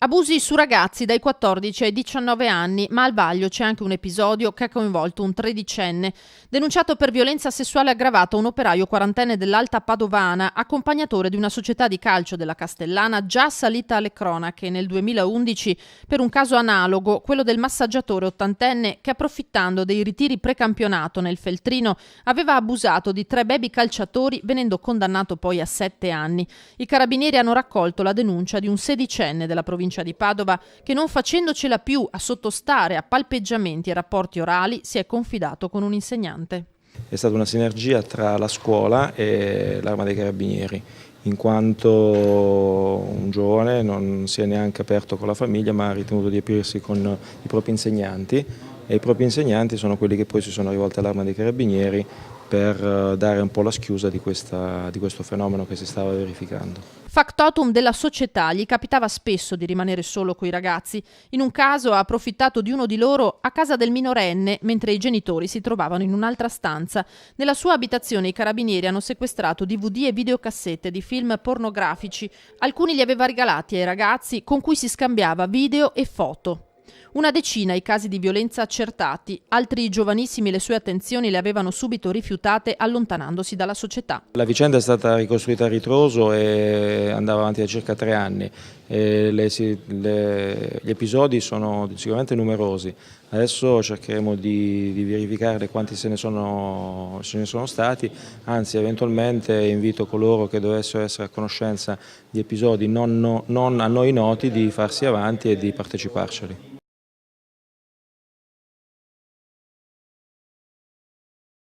Abusi su ragazzi dai 14 ai 19 anni, ma al vaglio c'è anche un episodio che ha coinvolto un tredicenne. Denunciato per violenza sessuale aggravata un operaio quarantenne dell'Alta Padovana, accompagnatore di una società di calcio della Castellana già salita alle cronache nel 2011 per un caso analogo, quello del massaggiatore ottantenne che, approfittando dei ritiri precampionato nel Feltrino, aveva abusato di 3 baby calciatori, venendo condannato poi a 7 anni. I carabinieri hanno raccolto la denuncia di un sedicenne della provincia di Padova che, non facendocela più a sottostare a palpeggiamenti e rapporti orali, si è confidato con un insegnante. È stata una sinergia tra la scuola e l'Arma dei Carabinieri, in quanto un giovane non si è neanche aperto con la famiglia, ma ha ritenuto di aprirsi con i propri insegnanti, e i propri insegnanti sono quelli che poi si sono rivolti all'Arma dei Carabinieri per dare un po' la schiusa di questo fenomeno che si stava verificando. Factotum della società, gli capitava spesso di rimanere solo coi ragazzi. In un caso ha approfittato di uno di loro a casa del minorenne mentre i genitori si trovavano in un'altra stanza. Nella sua abitazione i carabinieri hanno sequestrato DVD e videocassette di film pornografici. Alcuni li aveva regalati ai ragazzi, con cui si scambiava video e foto. Una decina i casi di violenza accertati, altri giovanissimi le sue attenzioni le avevano subito rifiutate allontanandosi dalla società. La vicenda è stata ricostruita a ritroso e andava avanti da circa 3 anni. Gli episodi sono sicuramente numerosi. Adesso cercheremo di verificare quanti ce ne sono stati, anzi eventualmente invito coloro che dovessero essere a conoscenza di episodi non a noi noti di farsi avanti e di parteciparceli.